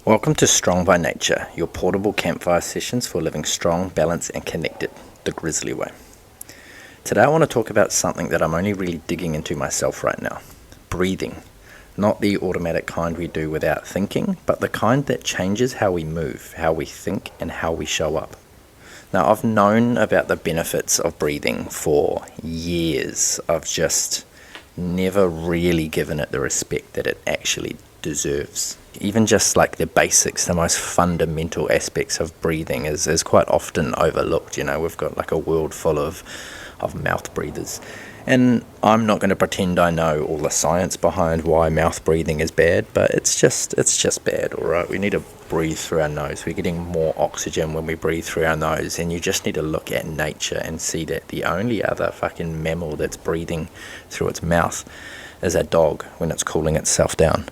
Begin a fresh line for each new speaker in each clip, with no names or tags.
Welcome to Strong by Nature, your portable campfire sessions for living strong, balanced and connected, the Grizzly way. Today I want to talk about something that I'm only really digging into myself right now. Breathing. Not the automatic kind we do without thinking, but the kind that changes how we move, how we think and how we show up. Now I've known about the benefits of breathing for years. I've just never really given it the respect that it actually deserves. Even just like the basics, the most fundamental aspects of breathing is quite often overlooked. You know, we've got like a world full of mouth breathers. And I'm not going to pretend I know all the science behind why mouth breathing is bad, but it's just bad, all right? We need to breathe through our nose. We're getting more oxygen when we breathe through our nose, and you just need to look at nature and see that the only other fucking mammal that's breathing through its mouth is a dog when it's cooling itself down.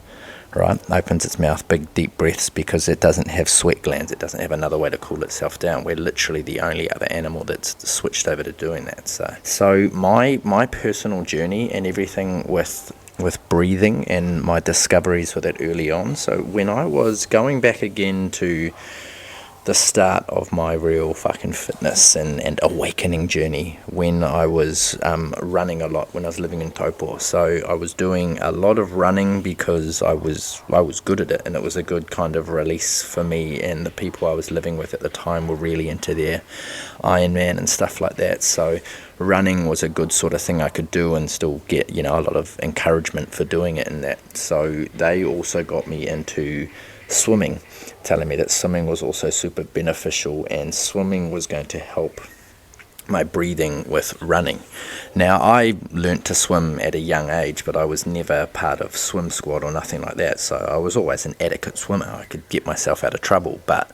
Right, opens its mouth, big deep breaths, because it doesn't have sweat glands. It doesn't have another way to cool itself down. We're literally the only other animal that's switched over to doing that. So my personal journey and everything with breathing and my discoveries with it early on. So when I was going back again to the start of my real fucking fitness and awakening journey, when I was running a lot when I was living in Taupo. So I was doing a lot of running because I was good at it, and it was a good kind of release for me, and the people I was living with at the time were really into their Ironman and stuff like that. So running was a good sort of thing I could do and still get, you know, a lot of encouragement for doing it and that. So they also got me into swimming, telling me that swimming was also super beneficial and swimming was going to help my breathing with running. Now, I learnt to swim at a young age, but I was never part of swim squad or nothing like that, so I was always an adequate swimmer. I could get myself out of trouble, but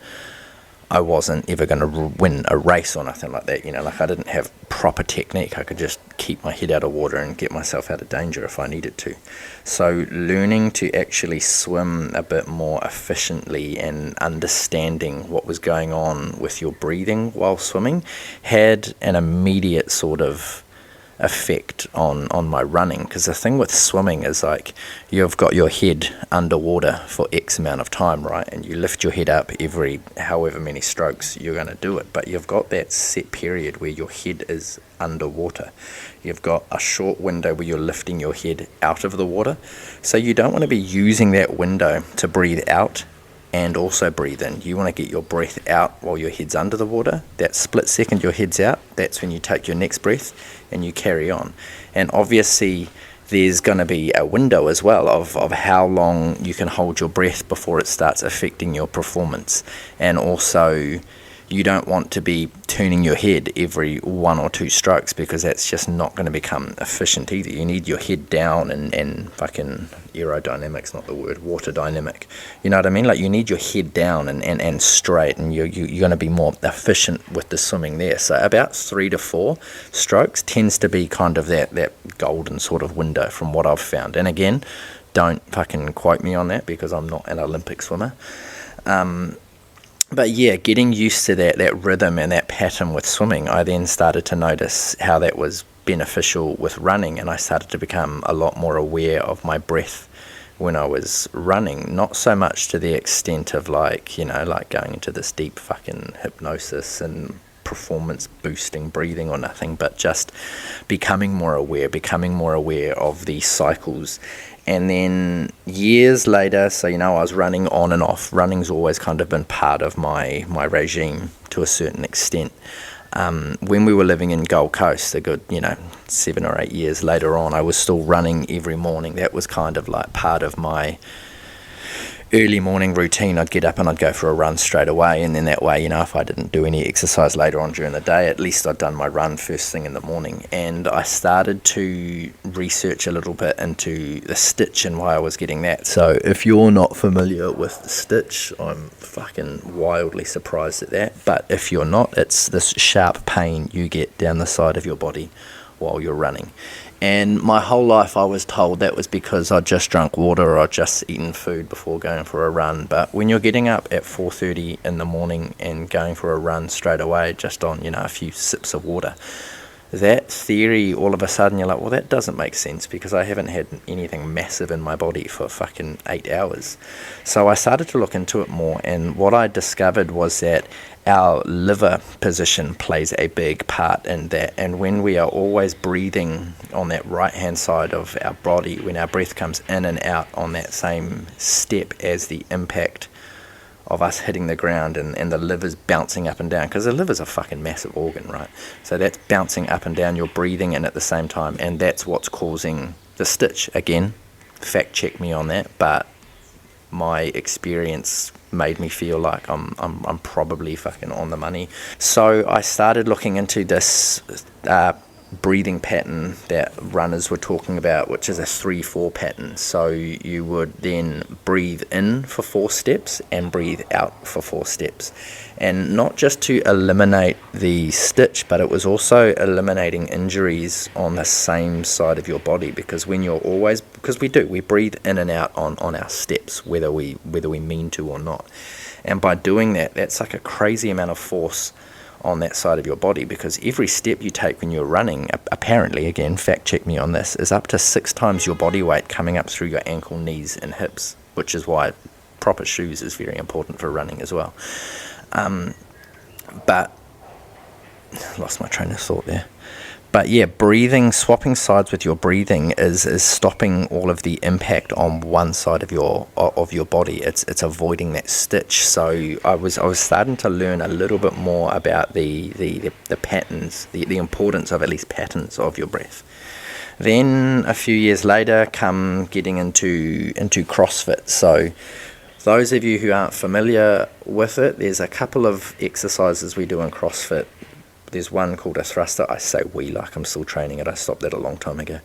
I wasn't ever going to win a race or nothing like that. You know, like I didn't have proper technique. I could just keep my head out of water and get myself out of danger if I needed to. So learning to actually swim a bit more efficiently and understanding what was going on with your breathing while swimming had an immediate sort of effect on my running, because the thing with swimming is like you've got your head underwater for X amount of time, right, and you lift your head up every however many strokes you're going to do it, but you've got that set period where your head is underwater. You've got a short window where you're lifting your head out of the water, so you don't want to be using that window to breathe out and also breathe in. You want to get your breath out while your head's under the water. That split second your head's out, that's when you take your next breath and you carry on. And obviously there's going to be a window as well of how long you can hold your breath before it starts affecting your performance. And also you don't want to be turning your head every one or two strokes, because that's just not going to become efficient either. You need your head down and fucking aerodynamics, not the word, water dynamic. You know what I mean? Like you need your head down and straight, and you're going to be more efficient with the swimming there. So about 3 to 4 strokes tends to be kind of that golden sort of window from what I've found. And again, don't fucking quote me on that because I'm not an Olympic swimmer. But yeah, getting used to that rhythm and that pattern with swimming, I then started to notice how that was beneficial with running, and I started to become a lot more aware of my breath when I was running. Not so much to the extent of like, you know, like going into this deep fucking hypnosis and performance boosting breathing or nothing, but just becoming more aware of these cycles. And then years later, so you know, I was running on and off. Running's always kind of been part of my regime to a certain extent. When we were living in Gold Coast, a good, 7 or 8 years later on, I was still running every morning. That was kind of like part of my early morning routine. I'd get up and I'd go for a run straight away, and then that way, if I didn't do any exercise later on during the day, at least I'd done my run first thing in the morning. And I started to research a little bit into the stitch and why I was getting that. So if you're not familiar with the stitch, I'm fucking wildly surprised at that. But if you're not, it's this sharp pain you get down the side of your body while you're running. And my whole life I was told that was because I'd just drunk water or I'd just eaten food before going for a run. But when you're getting up at 4:30 in the morning and going for a run straight away just on, a few sips of water, that theory, all of a sudden you're like, well, that doesn't make sense because I haven't had anything massive in my body for fucking 8 hours. So I started to look into it more, and what I discovered was that our liver position plays a big part in that. And when we are always breathing on that right hand side of our body, when our breath comes in and out on that same step as the impact of us hitting the ground, and the liver's bouncing up and down, because the liver's a fucking massive organ, right? So that's bouncing up and down, you're breathing in at the same time, and that's what's causing the stitch. Again, fact check me on that, but my experience made me feel like I'm probably fucking on the money. So I started looking into this breathing pattern that runners were talking about, which is a 3-4 pattern. So you would then breathe in for 4 steps and breathe out for 4 steps, and not just to eliminate the stitch, but it was also eliminating injuries on the same side of your body, because when you're always, because we breathe in and out on our steps, whether we mean to or not, and by doing that, that's like a crazy amount of force on that side of your body, because every step you take when you're running, apparently, again, fact check me on this, is up to 6 times your body weight coming up through your ankle, knees and hips, which is why proper shoes is very important for running as well. But lost my train of thought there. But yeah, breathing, swapping sides with your breathing is stopping all of the impact on one side of your body. It's avoiding that stitch. So I was starting to learn a little bit more about the patterns, the importance of at least patterns of your breath. Then a few years later, come getting into CrossFit. So those of you who aren't familiar with it, there's a couple of exercises we do in CrossFit. There's one called a thruster. I say we like I'm still training it. I stopped that a long time ago.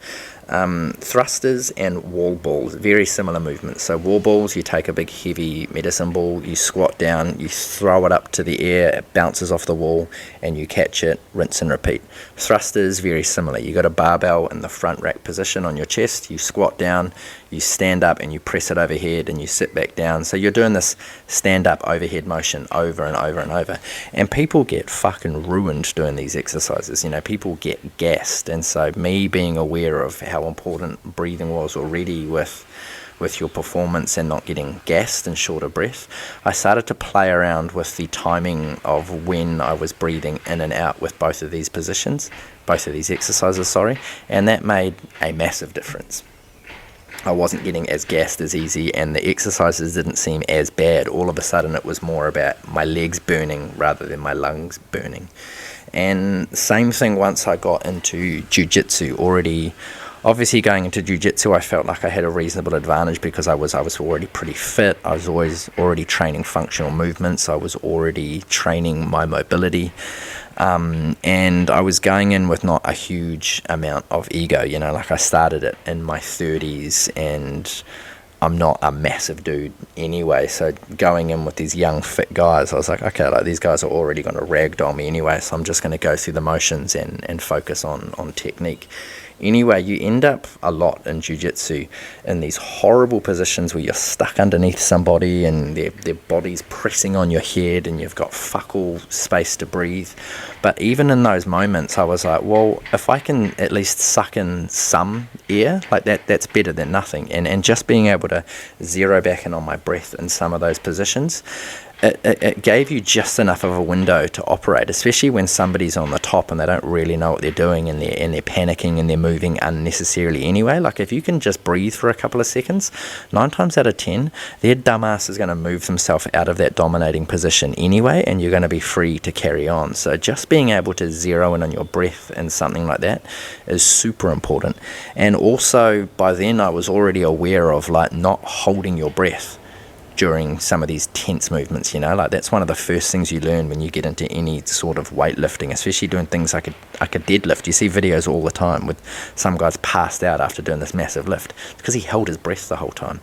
Thrusters and wall balls, very similar movements. So wall balls, you take a big heavy medicine ball, you squat down, you throw it up to the air, it bounces off the wall, and you catch it, rinse and repeat. Thrusters, very similar. You got a barbell in the front rack position on your chest, you squat down, you stand up and you press it overhead and you sit back down. So you're doing this stand up overhead motion over and over and over. And people get fucking ruined doing these exercises. You know, people get gassed. And so me being aware of how important breathing was already with your performance and not getting gassed and short of breath, I started to play around with the timing of when I was breathing in and out with both of these exercises, and that made a massive difference. I wasn't getting as gassed as easy, and the exercises didn't seem as bad. All of a sudden it was more about my legs burning rather than my lungs burning. And same thing once I got into Jiu-Jitsu. Obviously going into Jiu-Jitsu, I felt like I had a reasonable advantage because I was already pretty fit. I was already training functional movements. I was already training my mobility. And I was going in with not a huge amount of ego, you know, like I started it in my 30s and I'm not a massive dude anyway. So going in with these young fit guys, I was like, okay, like these guys are already going to ragdoll me anyway. So I'm just going to go through the motions and focus on technique. Anyway, you end up a lot in jiu-jitsu in these horrible positions where you're stuck underneath somebody and their body's pressing on your head and you've got fuck all space to breathe. But even in those moments, I was like, well, if I can at least suck in some air, like that's better than nothing. And just being able to zero back in on my breath in some of those positions, it gave you just enough of a window to operate, especially when somebody's on the top and they don't really know what they're doing and they're panicking and they're moving unnecessarily anyway. Like if you can just breathe for a couple of seconds, 9 times out of 10, their dumbass is going to move themselves out of that dominating position anyway, and you're going to be free to carry on. So just being able to zero in on your breath and something like that is super important. And also by then I was already aware of like not holding your breath during some of these tense movements, you know, like that's one of the first things you learn when you get into any sort of weightlifting, especially doing things like a deadlift. You see videos all the time with some guys passed out after doing this massive lift because he held his breath the whole time.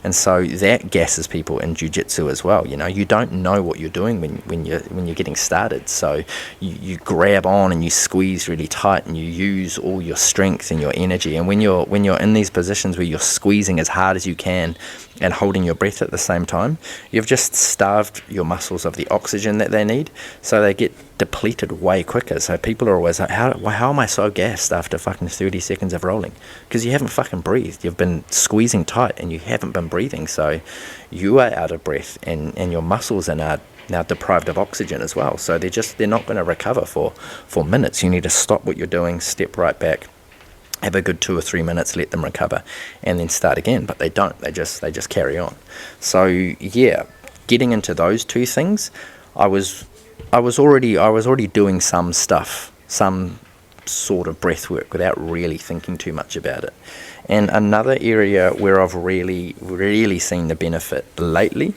And so that gasses people in jiu-jitsu as well. You know, you don't know what you're doing when you're getting started. So you grab on and you squeeze really tight and you use all your strength and your energy. And when you're in these positions where you're squeezing as hard as you can and holding your breath at the same time, you've just starved your muscles of the oxygen that they need, so they get depleted way quicker. So people are always like, how am I so gassed after fucking 30 seconds of rolling? Because you haven't fucking breathed. You've been squeezing tight and you haven't been breathing, so you are out of breath, and your muscles are now deprived of oxygen as well. So they're not going to recover for minutes. You need to stop what you're doing, step right back, have a good 2 or 3 minutes, let them recover, and then start again. But they don't. They just carry on. So yeah, getting into those two things, I was already doing some stuff, some sort of breath work without really thinking too much about it. And another area where I've really seen the benefit lately,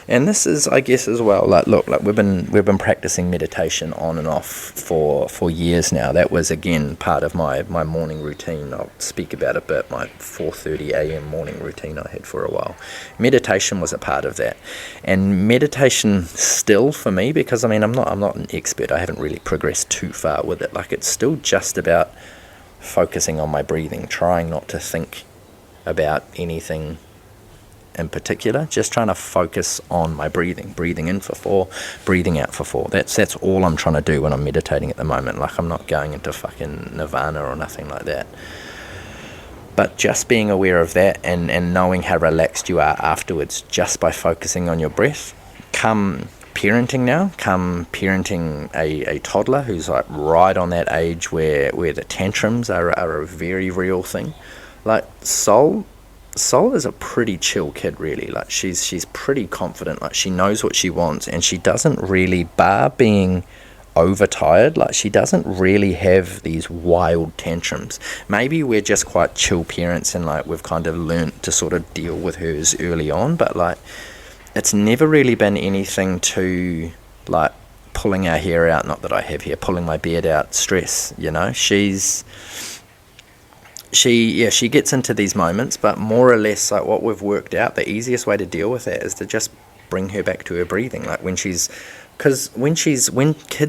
and this is, I guess, as well, like we've been practicing meditation on and off for years now. That was, again, part of my morning routine. I'll speak about a bit, my 4:30 a.m. morning routine I had for a while. Meditation was a part of that. And meditation still, for me, because I'm not an expert, I haven't really progressed too far with it. Like, it's still just about focusing on my breathing, trying not to think about anything in particular, just trying to focus on my breathing in for 4, breathing out for 4. That's all I'm trying to do when I'm meditating at the moment. Like, I'm not going into fucking nirvana or nothing like that, but just being aware of that and knowing how relaxed you are afterwards just by focusing on your breath. Come parenting a toddler who's like right on that age where the tantrums are a very real thing. Like, Sol is a pretty chill kid, really. Like, she's pretty confident. Like, she knows what she wants, and she doesn't really, bar being overtired, like, she doesn't really have these wild tantrums. Maybe we're just quite chill parents, and like we've kind of learnt to sort of deal with hers early on, but like, it's never really been anything to like pulling our hair out, not that I have hair, pulling my beard out stress, you know. She gets into these moments, but more or less, like, what we've worked out, the easiest way to deal with that is to just bring her back to her breathing. Like, when kids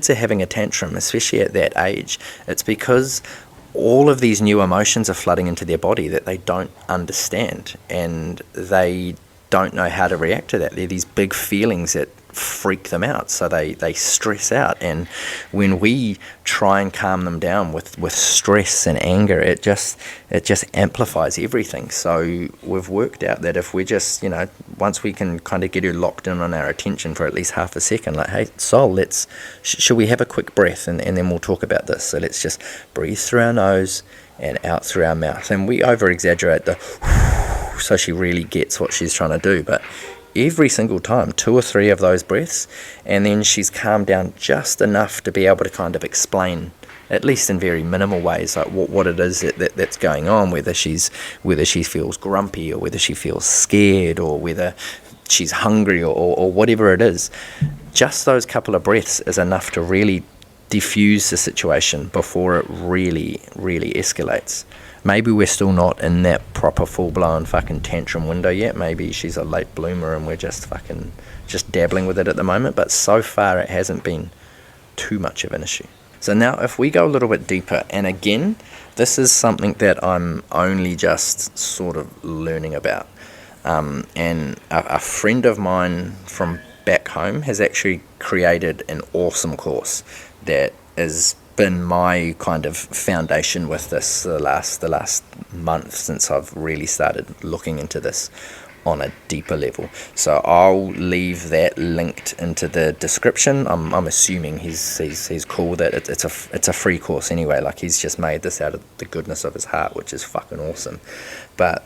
are having a tantrum, especially at that age, it's because all of these new emotions are flooding into their body that they don't understand, and they don't know how to react to that. They're these big feelings that freak them out, so they stress out. And when we try and calm them down with stress and anger, it just amplifies everything. So we've worked out that if we just, you know, once we can kind of get her locked in on our attention for at least half a second, like, hey Sol, should we have a quick breath, and then we'll talk about this. So let's just breathe through our nose and out through our mouth, and we over exaggerate the so she really gets what she's trying to do. But every single time, 2 or 3 of those breaths, and then she's calmed down just enough to be able to kind of explain, at least in very minimal ways, like what it is that's going on, whether she feels grumpy, or whether she feels scared, or whether she's hungry, or whatever it is. Just those couple of breaths is enough to really diffuse the situation before it really, really escalates. Maybe we're still not in that proper full-blown fucking tantrum window yet. Maybe she's a late bloomer and we're just dabbling with it at the moment. But so far it hasn't been too much of an issue. So now if we go a little bit deeper, and again, this is something that I'm only just sort of learning about. And a friend of mine from back home has actually created an awesome course that has been my kind of foundation with this the last month since I've really started looking into this on a deeper level. So I'll leave that linked into the description. I'm assuming he's cool with it. It's a free course anyway. Like, he's just made this out of the goodness of his heart, which is fucking awesome. But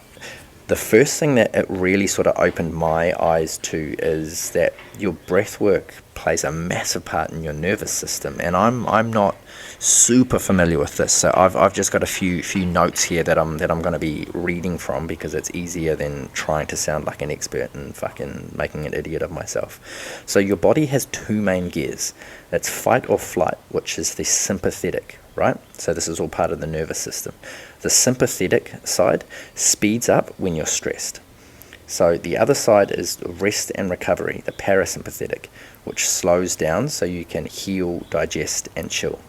the first thing that it really sort of opened my eyes to is that your breath work plays a massive part in your nervous system, and I'm not super familiar with this, so I've just got a few notes here that I'm going to be reading from, because it's easier than trying to sound like an expert and fucking making an idiot of myself. So your body has 2 main gears. That's fight or flight, which is the sympathetic, right? So this is all part of the nervous system. The sympathetic side speeds up when you're stressed. So the other side is rest and recovery, the parasympathetic, which slows down so you can heal, digest, and chill.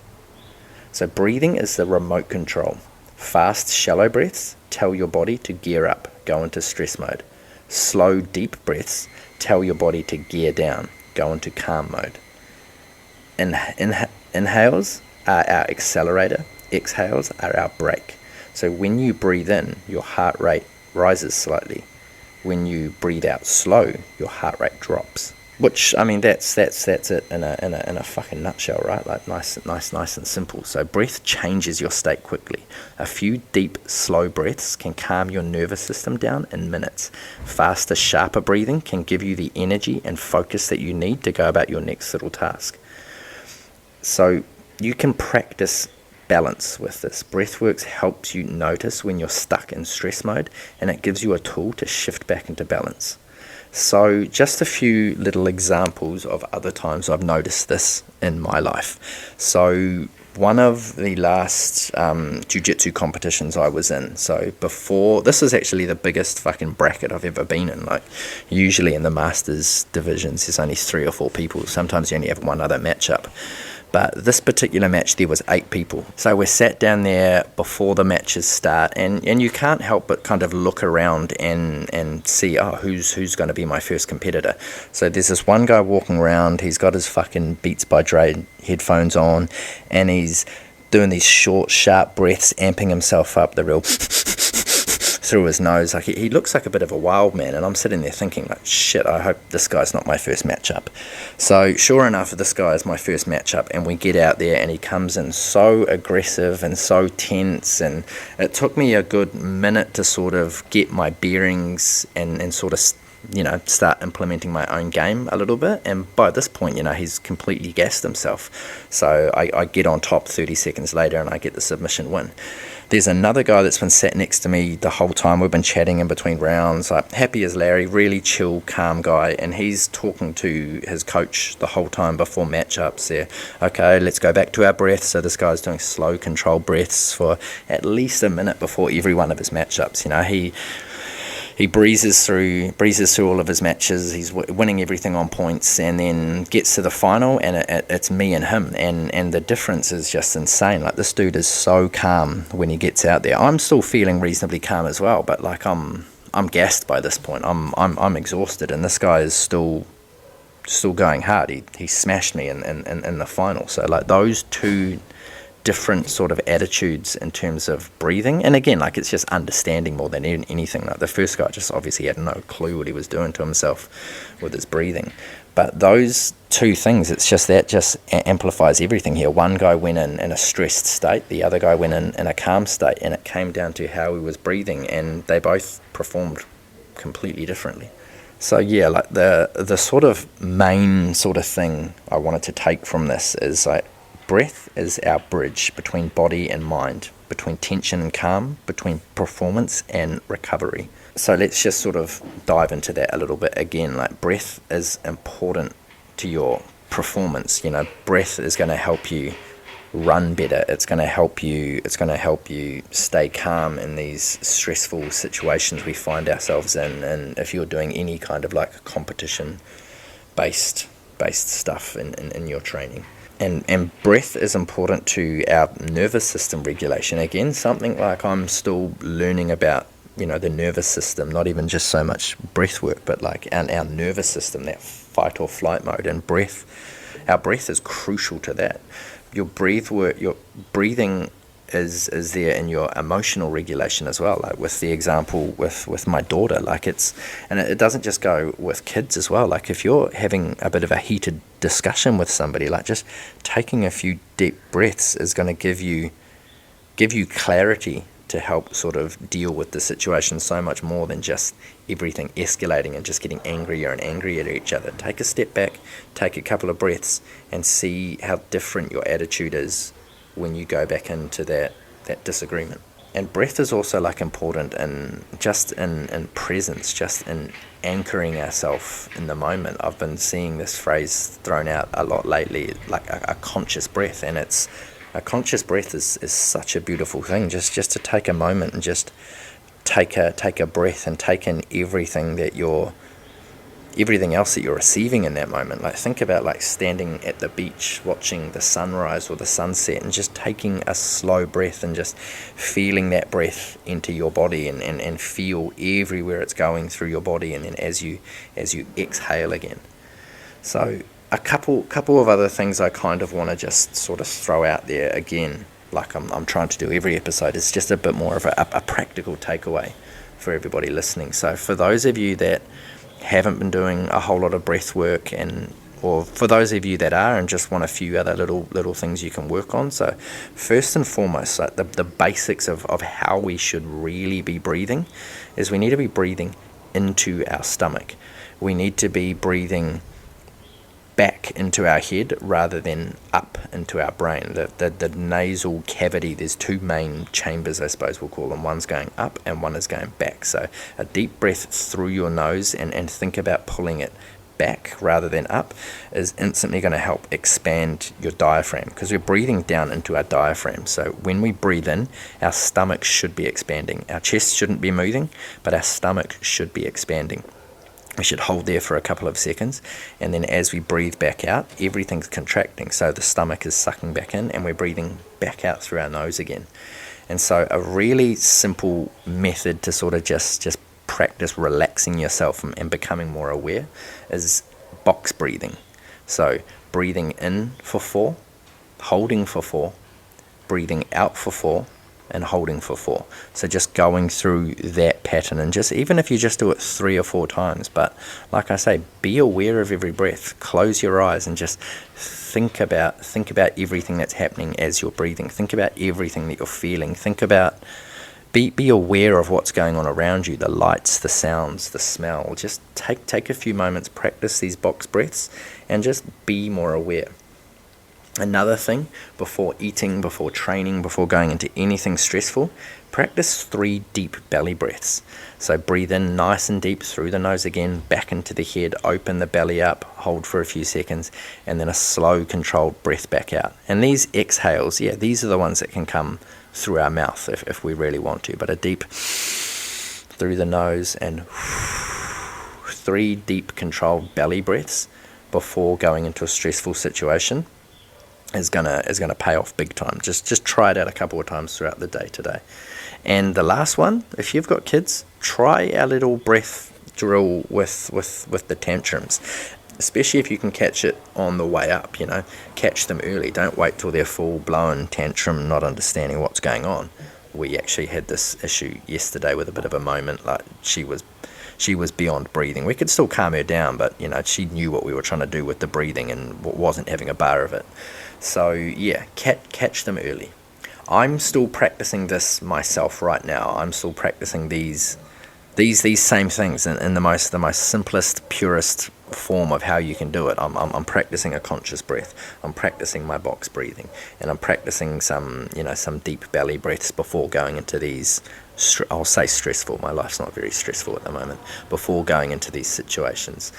So breathing is the remote control. Fast, shallow breaths tell your body to gear up, go into stress mode. Slow, deep breaths tell your body to gear down, go into calm mode. Inhales are our accelerator, exhales are our brake. So when you breathe in, your heart rate rises slightly. When you breathe out slow, your heart rate drops. Which, I mean, that's it in a fucking nutshell, right? Like nice and simple. So breath changes your state quickly. A few deep, slow breaths can calm your nervous system down in minutes. Faster, sharper breathing can give you the energy and focus that you need to go about your next little task. So you can practice balance with this. Breathworks helps you notice when you're stuck in stress mode, and it gives you a tool to shift back into balance. So just a few little examples of other times I've noticed this in my life. So one of the last Jiu-Jitsu competitions I was in, so before, this is actually the biggest fucking bracket I've ever been in. Like usually in the Masters divisions there's only 3 or 4 people, sometimes you only have one other matchup. But this particular match, there was 8 people. So we're sat down there before the matches start, and you can't help but kind of look around and see, who's going to be my first competitor. So there's this one guy walking around, he's got his fucking Beats by Dre headphones on, and he's doing these short, sharp breaths, amping himself up, the real through his nose. Like he looks like a bit of a wild man, and I'm sitting there thinking, like, shit, I hope this guy's not my first matchup. So sure enough, this guy is my first matchup, and we get out there and he comes in so aggressive and so tense, and it took me a good minute to sort of get my bearings and sort of start implementing my own game a little bit. And by this point, he's completely gassed himself. So I get on top 30 seconds later and I get the submission win. There's another guy that's been sat next to me the whole time. We've been chatting in between rounds, like happy as Larry, really chill, calm guy, and he's talking to his coach the whole time before matchups there. Okay, let's go back to our breaths. So this guy's doing slow, controlled breaths for at least a minute before every one of his matchups. He breezes through all of his matches. He's winning everything on points, and then gets to the final, and it's me and him, and the difference is just insane. Like, this dude is so calm when he gets out there. I'm still feeling reasonably calm as well, but like I'm gassed by this point. I'm exhausted, and this guy is still going hard. He smashed me in the final. So like those two different sort of attitudes in terms of breathing, and again, like, it's just understanding more than anything. Like, the first guy just obviously had no clue what he was doing to himself with his breathing, but those two things, it's just that just amplifies everything here. One guy went in a stressed state, the other guy went in a calm state, and it came down to how he was breathing, and they both performed completely differently. So yeah, like the sort of main sort of thing I wanted to take from this is, like, breath is our bridge between body and mind, between tension and calm, between performance and recovery. So let's just sort of dive into that a little bit again. Like, breath is important to your performance. Breath is going to help you run better. It's going to help you stay calm in these stressful situations we find ourselves in, and if you're doing any kind of like competition based stuff in your training. And breath is important to our nervous system regulation. Again, something like I'm still learning about, the nervous system, not even just so much breath work, but like our nervous system, that fight or flight mode. And our breath is crucial to that. Your breathing is there in your emotional regulation as well. Like with the example with my daughter, like it doesn't just go with kids as well. Like if you're having a bit of a heated discussion with somebody, like just taking a few deep breaths is going to give you clarity to help sort of deal with the situation so much more than just everything escalating and just getting angrier and angrier at each other. Take a step back, take a couple of breaths, and see how different your attitude is when you go back into that disagreement. And breath is also like important in presence, just in anchoring ourselves in the moment. I've been seeing this phrase thrown out a lot lately, like a conscious breath, and a conscious breath is such a beautiful thing. Just to take a moment and just take a breath and take in everything that you're everything else that you're receiving in that moment. Like, think about like standing at the beach watching the sunrise or the sunset and just taking a slow breath and just feeling that breath into your body, and feel everywhere it's going through your body, and then as you exhale again. So a couple of other things I kind of want to just sort of throw out there again, like I'm trying to do every episode. It's just a bit more of a practical takeaway for everybody listening. So for those of you that haven't been doing a whole lot of breath work, or for those of you that are and just want a few other little things you can work on. So first and foremost, like the basics of how we should really be breathing is we need to be breathing into our stomach. We need to be breathing back into our head rather than up into our brain. The nasal cavity, there's two main chambers, I suppose we'll call them. One's going up and one is going back. So a deep breath through your nose and think about pulling it back rather than up is instantly going to help expand your diaphragm, because we're breathing down into our diaphragm. So when we breathe in, our stomach should be expanding. Our chest shouldn't be moving, but our stomach should be expanding. We should hold there for a couple of seconds, and then as we breathe back out, everything's contracting. So the stomach is sucking back in and we're breathing back out through our nose again. And so a really simple method to sort of just practice relaxing yourself and becoming more aware is box breathing. So breathing in for 4, holding for 4, breathing out for 4, and holding for 4. So just going through that pattern, and just even if you just do it 3 or 4 times, but like I say, be aware of every breath. Close your eyes and just think about everything that's happening as you're breathing. Think about everything that you're feeling. Think about be aware of what's going on around you, the lights, the sounds, the smell. Just take a few moments, practice these box breaths, and just be more aware. Another thing, before eating, before training, before going into anything stressful, practice 3 deep belly breaths. So breathe in nice and deep through the nose again, back into the head, open the belly up, hold for a few seconds, and then a slow controlled breath back out. And these exhales, these are the ones that can come through our mouth if we really want to, but a deep through the nose and 3 deep controlled belly breaths before going into a stressful situation is gonna pay off big time. Just try it out a couple of times throughout the day today. And the last one, if you've got kids, try our little breath drill with the tantrums, especially if you can catch it on the way up. Catch them early. Don't wait till they're full blown tantrum, not understanding what's going on. We actually had this issue yesterday with a bit of a moment. Like she was beyond breathing. We could still calm her down, but she knew what we were trying to do with the breathing and wasn't having a bar of it. So catch them early. I'm still practicing this myself right now. I'm still practicing these same things in the most simplest, purest form of how you can do it. I'm practicing a conscious breath. I'm practicing my box breathing, and I'm practicing some deep belly breaths before going into these. I'll say stressful. My life's not very stressful at the moment. Before going into these situations.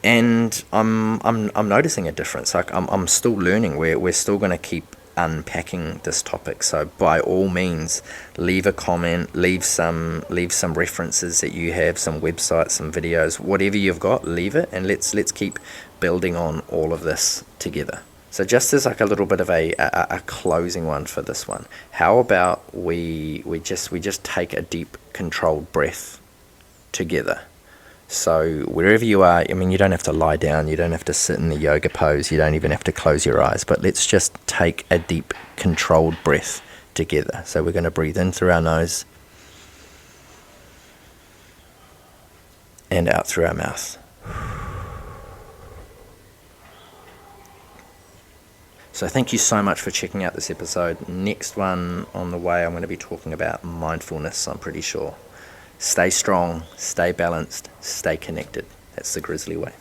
And I'm noticing a difference. Like I'm still learning. We're still going to keep unpacking this topic. So by all means, leave a comment, leave some references that you have, some websites, some videos, whatever you've got, leave it, and let's keep building on all of this together. So just as like a little bit of a closing one for this one, how about we just take a deep controlled breath together. So wherever you are, you don't have to lie down, you don't have to sit in the yoga pose, you don't even have to close your eyes, but let's just take a deep controlled breath together. So we're going to breathe in through our nose and out through our mouth. So thank you so much for checking out this episode. Next one on the way, I'm going to be talking about mindfulness, I'm pretty sure. Stay strong, stay balanced, stay connected. That's the Grizzly Way.